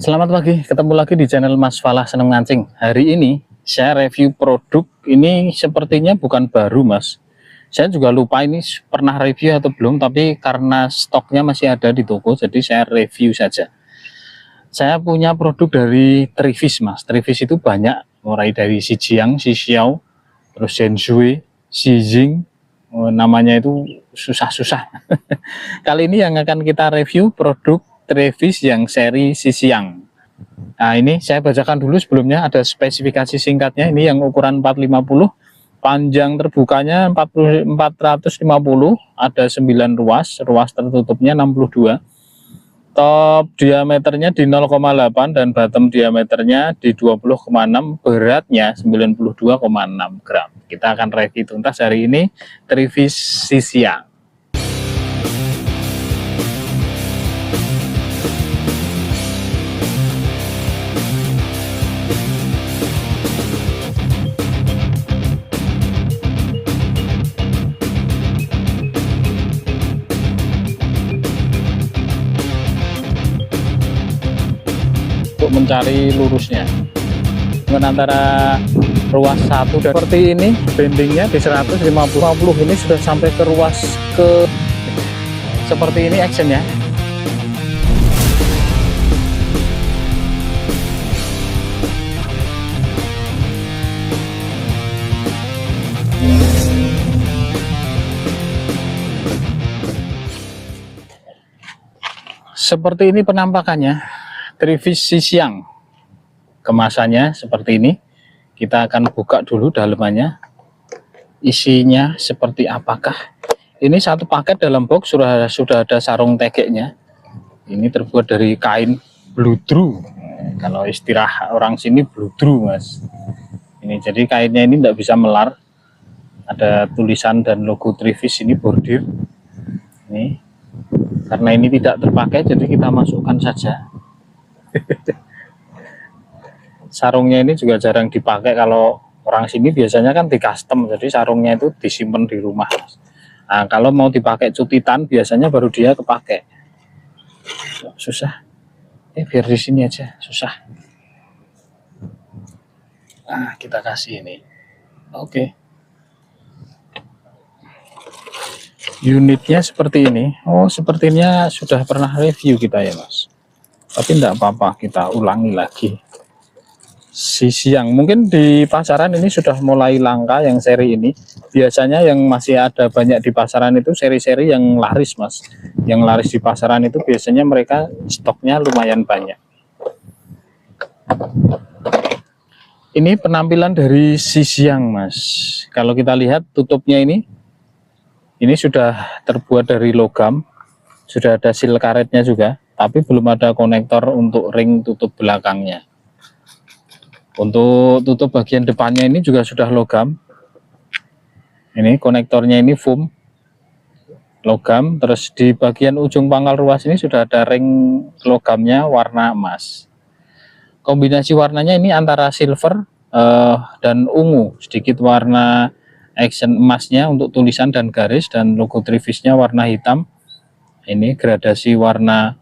Selamat pagi, ketemu lagi di channel Mas Falah Seneng Mancing. Hari ini saya review produk ini sepertinya bukan baru Mas. Saya juga lupa ini pernah review atau belum, tapi karena stoknya masih ada di toko, jadi saya review saja. Saya punya produk dari Trifish Mas. Trifish itu banyak, mulai dari Shijiang, Shixiao, terus Shenzhui, Shijing, namanya itu susah-susah. Kali ini yang akan kita review produk Trifish yang seri Shixiang. Nah, ini saya bacakan dulu sebelumnya, ada spesifikasi singkatnya. Ini yang ukuran 450, panjang terbukanya 450, ada 9 ruas, ruas tertutupnya 62. Top diameternya di 0,8 dan bottom diameternya di 20,6, beratnya 92,6 gram. Kita akan review tuntas hari ini Trifish Shixiang. Untuk mencari lurusnya dengan antara ruas 1 dan seperti ini, bendingnya di 150 ini sudah sampai ke ruas ke seperti ini actionnya. Seperti ini penampakannya Trifish Shixiang. Kemasannya seperti ini. Kita akan buka dulu dalemannya, isinya seperti apakah. Ini satu paket dalam box sudah ada sarung tegeknya. Ini terbuat dari kain bludru, kalau istilah orang sini bludru Mas. Ini jadi kainnya ini tidak bisa melar, ada tulisan dan logo Trifish ini bordir ini. Karena ini tidak terpakai, jadi kita masukkan saja. Sarungnya ini juga jarang dipakai, kalau orang sini biasanya kan di custom, jadi sarungnya itu disimpan di rumah. Nah, kalau mau dipakai cutitan biasanya baru dia kepake. Susah. Biar di sini aja, susah. Nah, kita kasih ini. Oke. Unitnya seperti ini. Oh, sepertinya sudah pernah review kita ya Mas, tapi tidak apa-apa, kita ulangi lagi. Shixiang mungkin di pasaran ini sudah mulai langka yang seri ini. Biasanya yang masih ada banyak di pasaran itu seri-seri yang laris Mas. Yang laris di pasaran itu biasanya mereka stoknya lumayan banyak. Ini penampilan dari Shixiang Mas. Kalau kita lihat tutupnya ini sudah terbuat dari logam, sudah ada seal karetnya juga, tapi belum ada konektor untuk ring tutup belakangnya. Untuk tutup bagian depannya ini juga sudah logam. Ini konektornya ini foam logam, terus di bagian ujung pangkal ruas ini sudah ada ring logamnya warna emas. Kombinasi warnanya ini antara silver dan ungu, sedikit warna action emasnya untuk tulisan dan garis, dan logo Trifishnya warna hitam. Ini gradasi warna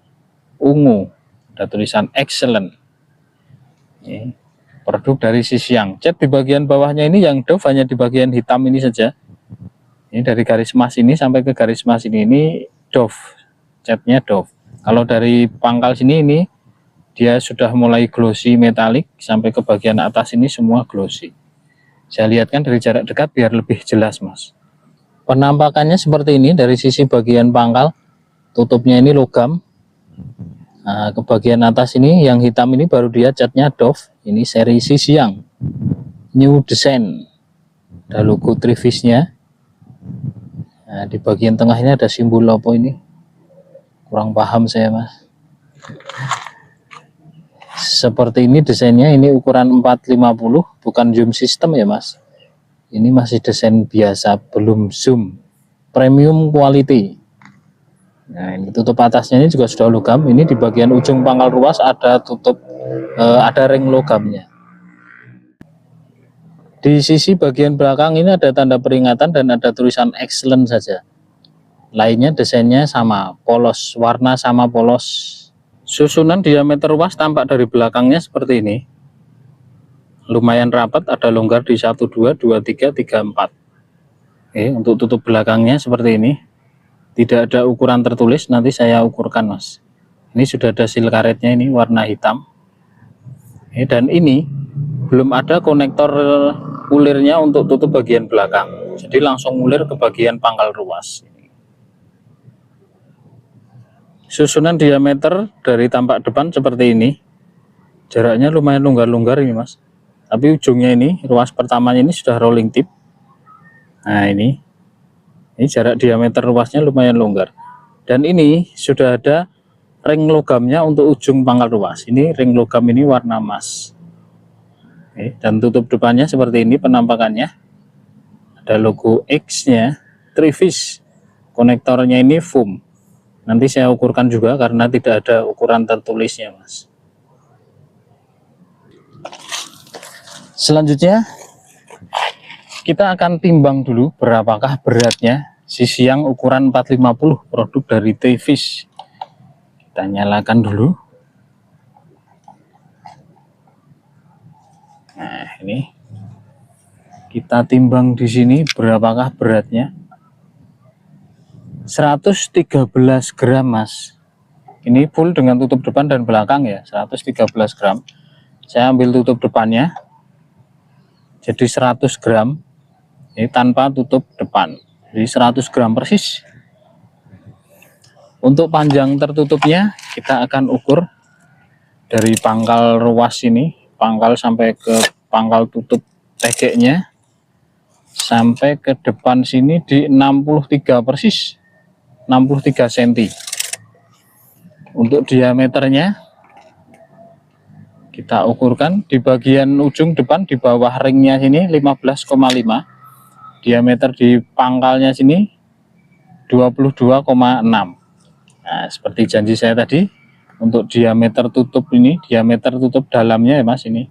ungu, ada tulisan excellent. Ini produk dari Shixiang. Cat di bagian bawahnya ini yang doff hanya di bagian hitam ini saja. Ini dari garis emas ini sampai ke garis emas ini doff, catnya doff. Kalau dari pangkal sini ini dia sudah mulai glossy metalik, sampai ke bagian atas ini semua glossy. Saya lihatkan dari jarak dekat biar lebih jelas Mas. Penampakannya seperti ini dari sisi bagian pangkal, tutupnya ini logam. Nah, ke bagian atas ini yang hitam ini baru dia catnya doff. Ini seri Shixiang new design, ada logo Trifishnya. Nah, di bagian tengah ini ada simbol apa ini, kurang paham saya Mas. Seperti ini desainnya. Ini ukuran 450, bukan zoom system ya Mas. Ini masih desain biasa, belum zoom, premium quality. Nah, ini tutup atasnya ini juga sudah logam. Ini di bagian ujung pangkal ruas ada tutup, ada ring logamnya. Di sisi bagian belakang ini ada tanda peringatan dan ada tulisan excellent saja. Lainnya desainnya sama, polos, warna sama polos, Susunan diameter ruas tampak dari belakangnya seperti ini. Lumayan rapat, ada longgar di 1, 2, 2, 3, 3, 4. Oke, untuk tutup belakangnya seperti ini. Tidak ada ukuran tertulis, nanti saya ukurkan mas. Ini sudah ada seal karetnya, ini warna hitam. Dan ini belum ada konektor ulirnya untuk tutup bagian belakang. Jadi langsung ulir ke bagian pangkal ruas. Susunan diameter dari tampak depan seperti ini. Jaraknya lumayan longgar-longgar ini mas. Tapi ujungnya ini, ruas pertamanya ini sudah rolling tip. Nah ini jarak diameter ruasnya lumayan longgar. Dan ini sudah ada ring logamnya untuk ujung pangkal ruas. Ini ring logam ini warna emas. Dan tutup depannya seperti ini penampakannya. Ada logo X-nya, Trivis. Konektornya ini foam. Nanti saya ukurkan juga karena tidak ada ukuran tertulisnya mas. Selanjutnya kita akan timbang dulu berapakah beratnya sisiang ukuran 450 produk dari Trivis. Kita nyalakan dulu. Nah ini kita timbang di sini berapakah beratnya. 113 gram mas. Ini full dengan tutup depan dan belakang ya, 113 gram. Saya ambil tutup depannya jadi 100 gram. Ini tanpa tutup depan, jadi 100 gram persis. Untuk panjang tertutupnya kita akan ukur dari pangkal ruas ini, pangkal sampai ke pangkal tutup tegeknya, sampai ke depan sini di 63 persis, 63 cm. Untuk diameternya kita ukurkan di bagian ujung depan di bawah ringnya sini 15,5, diameter di pangkalnya sini 22,6. Nah seperti janji saya tadi, untuk diameter tutup ini, diameter tutup dalamnya ya mas, ini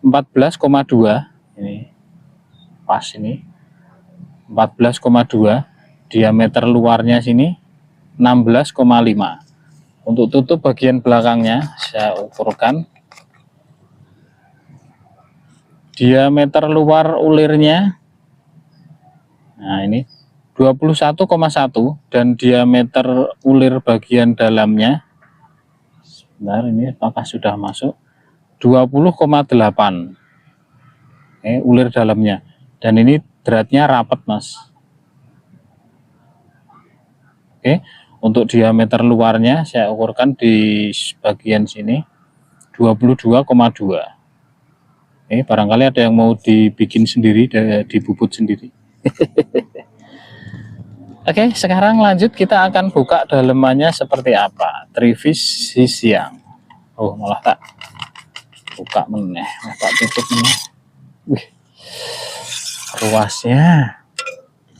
14,2, ini pas, ini 14,2, diameter luarnya sini 16,5. Untuk tutup bagian belakangnya saya ukurkan, diameter luar ulirnya, nah ini 21,1, dan diameter ulir bagian dalamnya, sebentar ini apakah sudah masuk, 20,8. Ulir dalamnya, dan ini beratnya rapat mas. Untuk diameter luarnya saya ukurkan di bagian sini 22,2. Barangkali ada yang mau dibikin sendiri, dibubut sendiri. Oke, sekarang lanjut kita akan buka dalemannya seperti apa. Trivis sisiang. Oh, malah tak buka meneh, tak tutup meneh. Wih, ruasnya.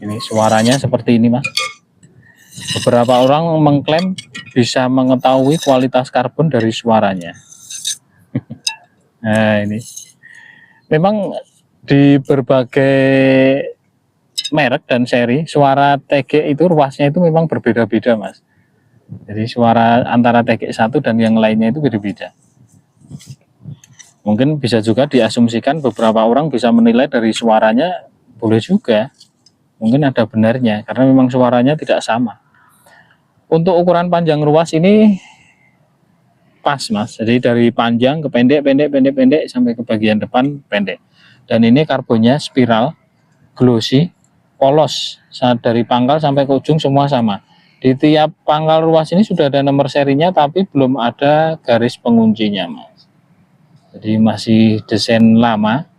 Ini suaranya seperti ini mas. Beberapa orang mengklaim bisa mengetahui kualitas karbon dari suaranya. Nah ini memang di berbagai merek dan seri, suara TG itu ruasnya itu memang berbeda-beda mas. Jadi suara antara TG 1 dan yang lainnya itu beda-beda. Mungkin bisa juga diasumsikan beberapa orang bisa menilai dari suaranya, boleh juga. Mungkin ada benarnya karena memang suaranya tidak sama. Untuk ukuran panjang ruas ini pas mas, jadi dari panjang ke pendek, pendek sampai ke bagian depan pendek. Dan ini karbonnya spiral, glossy, polos, saat dari pangkal sampai ke ujung semua sama. Di tiap pangkal ruas ini sudah ada nomor serinya, tapi belum ada garis penguncinya mas. Jadi masih desain lama,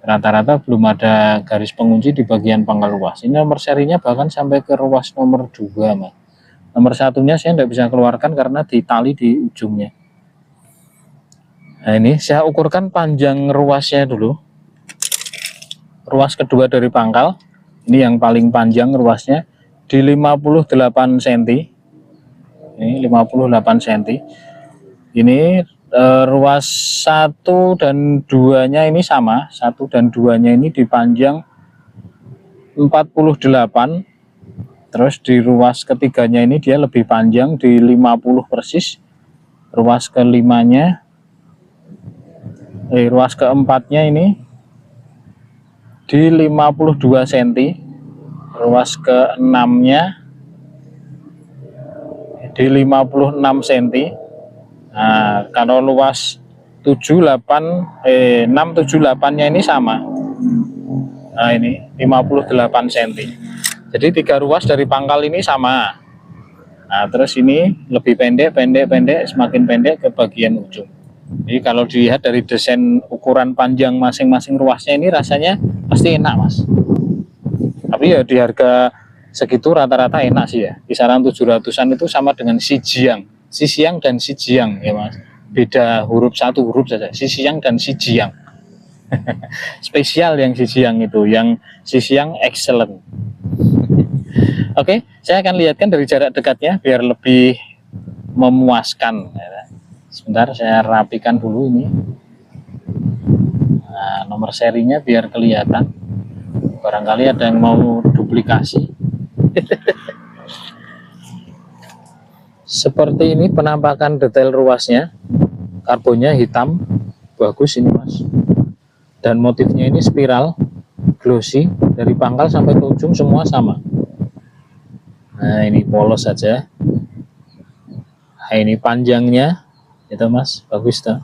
rata-rata belum ada garis pengunci di bagian pangkal ruas. Ini nomor serinya bahkan sampai ke ruas nomor 2 mas. Nomor satunya saya tidak bisa keluarkan karena ditali di ujungnya. Nah ini saya ukurkan panjang ruasnya dulu. Ruas kedua dari pangkal, ini yang paling panjang ruasnya di 58 cm. Ini 58 cm. Ini ruas 1 dan 2 nya ini sama. 1 dan 2 nya ini dipanjang 48. Terus di ruas ketiganya ini dia lebih panjang di 50 persis, ruas kelimanya, ruas keempatnya ini di 52 cm, ruas keenamnya di 56 cm. Nah, kalau luas 6, 7, 8-nya ini sama. Nah, ini 58 cm. Jadi 3 ruas dari pangkal ini sama. Nah, terus ini lebih pendek, semakin pendek ke bagian ujung. Jadi kalau dilihat dari desain ukuran panjang masing-masing ruasnya ini rasanya pasti enak, Mas. Tapi ya di harga segitu rata-rata enak sih ya. Kisaran 700-an itu sama dengan Xinjiang dan Xinjiang ya, Mas. Beda satu huruf saja, Xinjiang dan Xinjiang. Spesial yang Xinjiang itu, yang Xinjiang excellent. Oke, saya akan lihatkan dari jarak dekatnya biar lebih memuaskan. Sebentar, saya rapikan dulu ini. Nah, nomor serinya biar kelihatan. Barangkali ada yang mau duplikasi. Seperti ini penampakan detail ruasnya. Karbonnya hitam, bagus ini, Mas. Dan motifnya ini spiral, glossy, dari pangkal sampai ke ujung semua sama. Nah, ini polos saja. Nah, ini panjangnya itu, Mas, bagus tuh.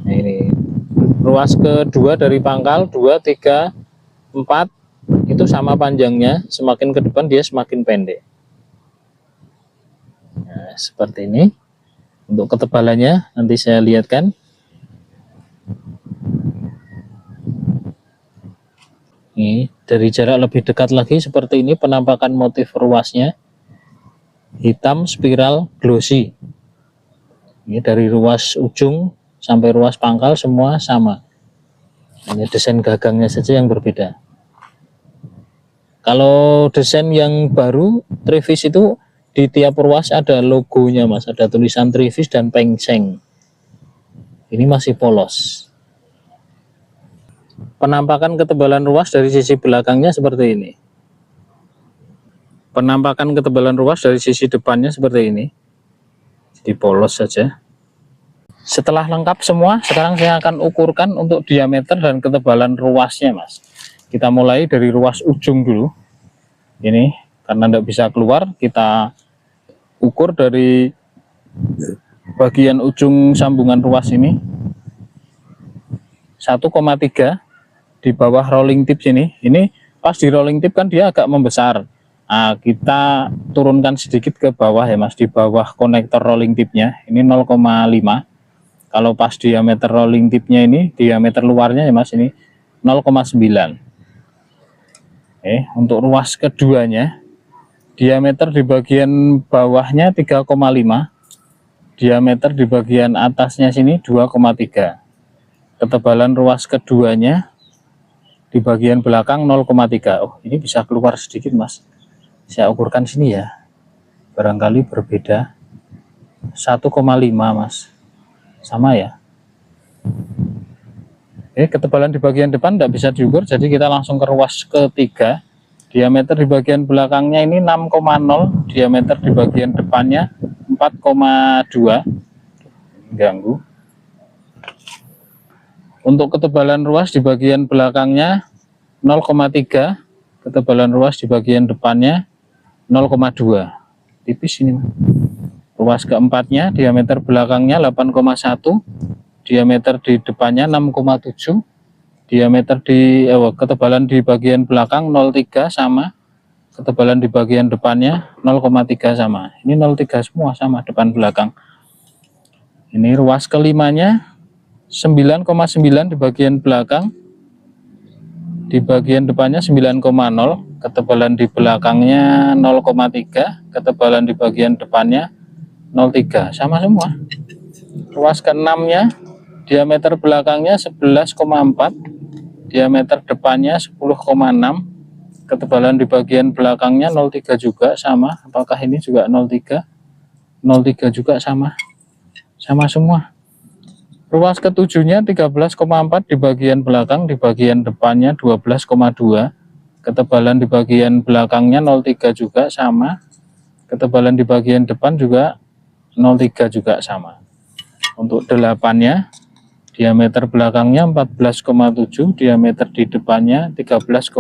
Nah, ini ruas kedua dari pangkal 2, 3, 4 itu sama panjangnya. Semakin ke depan dia semakin pendek. Nah, seperti ini. Untuk ketebalannya nanti saya lihatkan. Ini dari jarak lebih dekat lagi seperti ini penampakan motif ruasnya, hitam, spiral, glossy. Ini dari ruas ujung sampai ruas pangkal semua sama, hanya desain gagangnya saja yang berbeda. Kalau desain yang baru Trevis itu di tiap ruas ada logonya, Mas, ada tulisan Trevis dan Peng Seng. Ini masih polos. Penampakan ketebalan ruas dari sisi belakangnya seperti ini. Penampakan ketebalan ruas dari sisi depannya seperti ini. Jadi polos saja. Setelah lengkap semua, sekarang saya akan ukurkan untuk diameter dan ketebalan ruasnya, Mas. Kita mulai dari ruas ujung dulu. Ini karena tidak bisa keluar, kita ukur dari bagian ujung sambungan ruas ini 1,3 di bawah rolling tip sini. Ini pas di rolling tip kan dia agak membesar. Nah, kita turunkan sedikit ke bawah ya, Mas, di bawah konektor rolling tipnya ini 0,5. Kalau pas diameter rolling tipnya ini, diameter luarnya ya, Mas, ini 0,9. Untuk ruas keduanya diameter di bagian bawahnya 3,5, diameter di bagian atasnya sini 2,3. Ketebalan ruas keduanya di bagian belakang 0,3. Oh, ini bisa keluar sedikit, Mas. Saya ukurkan sini ya. Barangkali berbeda. 1,5, Mas. Sama ya. Ketebalan di bagian depan tidak bisa diukur, jadi kita langsung ke ruas ketiga. Diameter di bagian belakangnya ini 6,0, diameter di bagian depannya 4,2. Ganggu. Untuk ketebalan ruas di bagian belakangnya 0,3, ketebalan ruas di bagian depannya 0,2. Tipis ini. Ruas keempatnya diameter belakangnya 8,1, diameter di depannya 6,7, diameter di ketebalan di bagian belakang 0,3 sama, ketebalan di bagian depannya 0,3 sama. Ini 0,3 semua sama, depan belakang. Ini ruas kelimanya 9,9 di bagian belakang, di bagian depannya 9,0, ketebalan di belakangnya 0,3, ketebalan di bagian depannya 0,3, sama semua. Ruas keenamnya diameter belakangnya 11,4, diameter depannya 10,6, ketebalan di bagian belakangnya 0,3 juga sama. Apakah ini juga 0,3? 0,3 juga sama semua. Ruas ketujuhnya 13,4 di bagian belakang, di bagian depannya 12,2, ketebalan di bagian belakangnya 0,3 juga sama, ketebalan di bagian depan juga 03 juga sama. Untuk 8-nya, diameter belakangnya 14,7, diameter di depannya 13,9.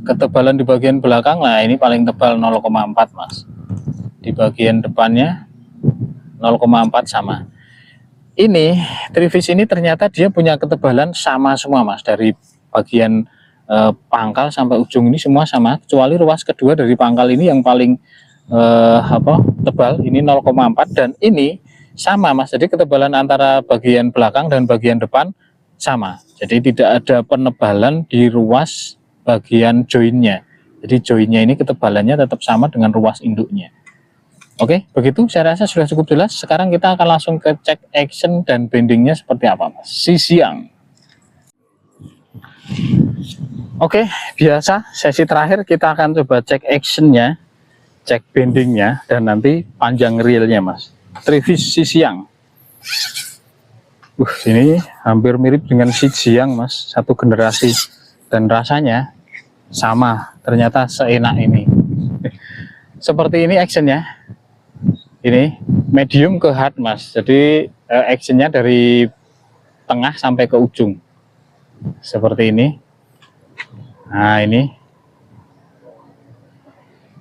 Ketebalan di bagian belakang, nah ini paling tebal 0,4 mas. Di bagian depannya 0,4 sama. Ini trivis ini ternyata dia punya ketebalan sama semua mas, dari bagian pangkal sampai ujung ini semua sama, kecuali ruas kedua dari pangkal ini yang paling tebal, ini 0,4, dan ini sama mas. Jadi ketebalan antara bagian belakang dan bagian depan sama, jadi tidak ada penebalan di ruas bagian joinnya. Jadi joinnya ini ketebalannya tetap sama dengan ruas induknya. Oke, begitu saya rasa sudah cukup jelas. Sekarang kita akan langsung ke cek action dan bendingnya seperti apa mas. Sisiang. Oke, biasa sesi terakhir kita akan coba cek actionnya, cek bendingnya, dan nanti panjang realnya mas. Trivis Sisiang. Ini hampir mirip dengan Sisiang mas, satu generasi, dan rasanya sama, ternyata seenak ini. Seperti ini actionnya. Ini medium ke hard mas, jadi actionnya dari tengah sampai ke ujung seperti ini. Nah ini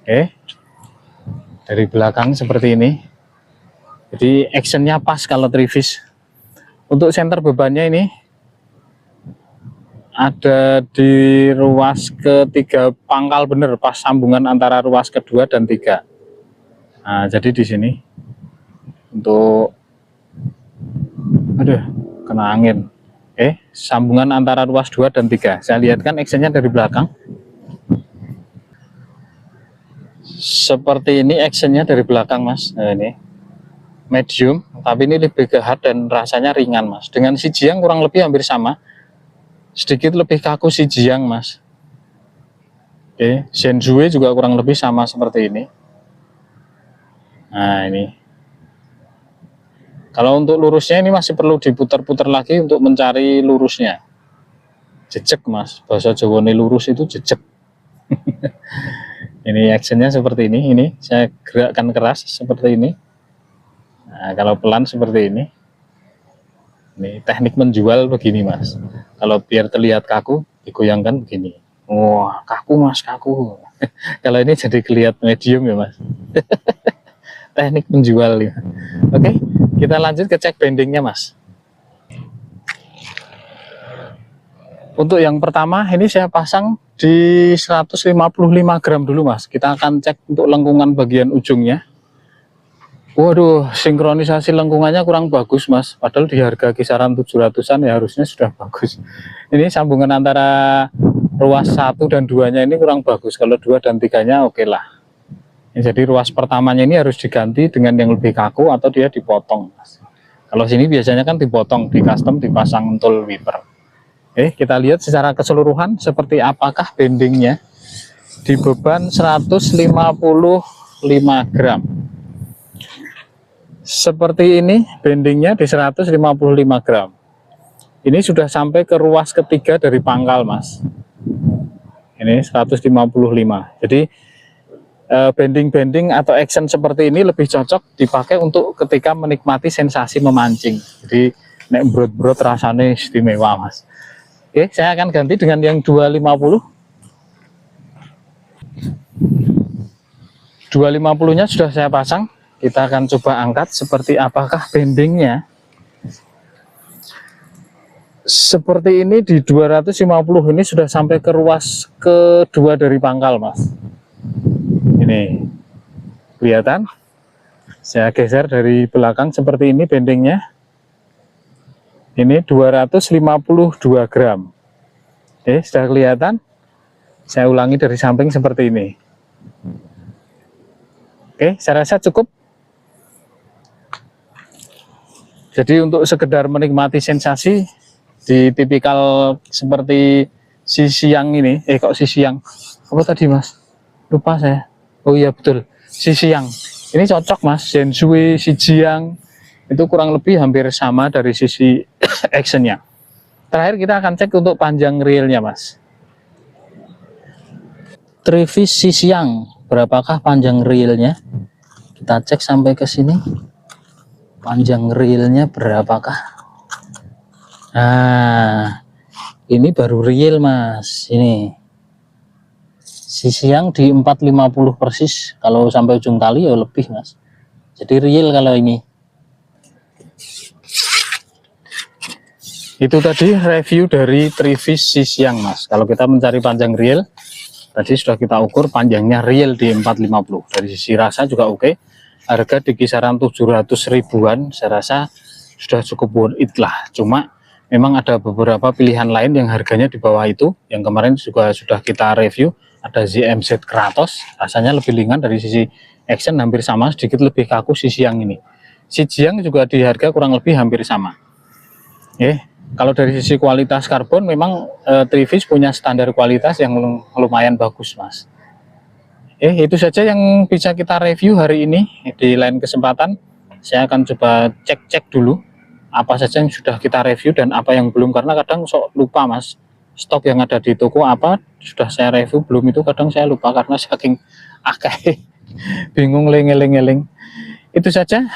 oke, dari belakang seperti ini, jadi actionnya pas kalau trivis. Untuk center bebannya ini ada di ruas ketiga pangkal, bener pas sambungan antara ruas kedua dan tiga. Nah, jadi di sini untuk kena angin. Sambungan antara ruas 2 dan 3. Saya lihatkan actionnya dari belakang. Seperti ini actionnya dari belakang mas. Nah, ini medium, tapi ini lebih ke hard dan rasanya ringan mas. Dengan Sisiang kurang lebih hampir sama. Sedikit lebih kaku Sisiang mas. Shenzhou juga kurang lebih sama seperti ini. Nah ini, kalau untuk lurusnya ini masih perlu diputar-putar lagi untuk mencari lurusnya. Jejek mas, bahasa Jawa ini lurus itu jejek. Ini actionnya seperti ini saya gerakkan keras seperti ini. Nah, kalau pelan seperti ini. Ini teknik menjual begini mas. Kalau biar terlihat kaku, digoyangkan begini. Wah kaku mas, kaku. Kalau ini jadi kelihatan medium ya mas. Teknik menjual ya. Oke, kita lanjut ke cek bendingnya mas. Untuk yang pertama ini saya pasang di 155 gram dulu mas. Kita akan cek untuk lengkungan bagian ujungnya. Waduh, sinkronisasi lengkungannya kurang bagus mas, padahal di harga kisaran 700-an ya harusnya sudah bagus. Ini sambungan antara ruas 1 dan 2-nya ini kurang bagus. Kalau 2 dan 3-nya oke lah. Jadi ruas pertamanya ini harus diganti dengan yang lebih kaku atau dia dipotong mas. Kalau sini biasanya kan dipotong, di custom dipasang tool wiper. Kita lihat secara keseluruhan seperti apakah bendingnya. Di beban 155 gram. Seperti ini bendingnya di 155 gram. Ini sudah sampai ke ruas ketiga dari pangkal mas. Ini 155. Jadi bending-bending atau action seperti ini lebih cocok dipakai untuk ketika menikmati sensasi memancing. Jadi nek brot-brot rasanya istimewa mas. Saya akan ganti dengan yang 250. 250-nya sudah saya pasang. Kita akan coba angkat seperti apakah bendingnya. Seperti ini di 250 ini sudah sampai ke ruas kedua dari pangkal mas. Ini kelihatan, saya geser dari belakang seperti ini bendingnya. Ini 252 gram. Sudah kelihatan. Saya ulangi dari samping seperti ini. Saya rasa cukup. Jadi untuk sekedar menikmati sensasi di tipikal seperti Sisiang ini, kok Sisiang? Apa tadi mas? Lupa saya. Oh iya betul, Sisiang. Ini cocok mas, Shenzhou, Sisiang itu kurang lebih hampir sama dari sisi actionnya. Terakhir kita akan cek untuk panjang realnya mas. Trivis Sisiang, berapakah panjang realnya? Kita cek sampai ke sini panjang reelnya berapakah. Nah, ini baru reel mas, ini sisi yang di 450 persis, kalau sampai ujung tali ya lebih mas, jadi reel kalau ini. Itu tadi review dari Trivis Sisiang mas. Kalau kita mencari panjang reel, tadi sudah kita ukur panjangnya reel di 450. Dari sisi rasa juga oke. Harga di kisaran 700 ribuan, saya rasa sudah cukup worth it lah. Cuma memang ada beberapa pilihan lain yang harganya di bawah itu. Yang kemarin juga sudah kita review. Ada ZMZ Kratos, rasanya lebih ringan dari sisi action, hampir sama, sedikit lebih kaku Sisiang ini. Sisiang juga di harga kurang lebih hampir sama. Kalau dari sisi kualitas karbon memang Trivis punya standar kualitas yang lumayan bagus mas. Itu saja yang bisa kita review hari ini. Di lain kesempatan saya akan coba cek dulu apa saja yang sudah kita review dan apa yang belum, karena kadang sok lupa mas, stok yang ada di toko apa sudah saya review belum, itu kadang saya lupa karena saking akeh bingung lengeling. Itu saja.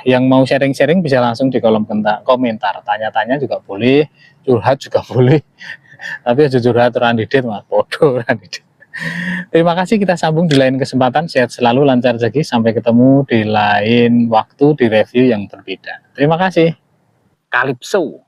Yang mau sharing-sharing bisa langsung di kolom komentar, tanya-tanya juga boleh, curhat juga boleh, tapi aja curhat randidit mas, bodoh randidit. Terima kasih, kita sambung di lain kesempatan. Sehat selalu, lancar rezeki, sampai ketemu di lain waktu di review yang berbeda. Terima kasih. Calypso.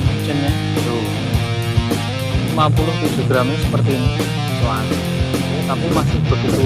Actionnya tuh 57 gramnya seperti ini soalnya, tapi masih begitu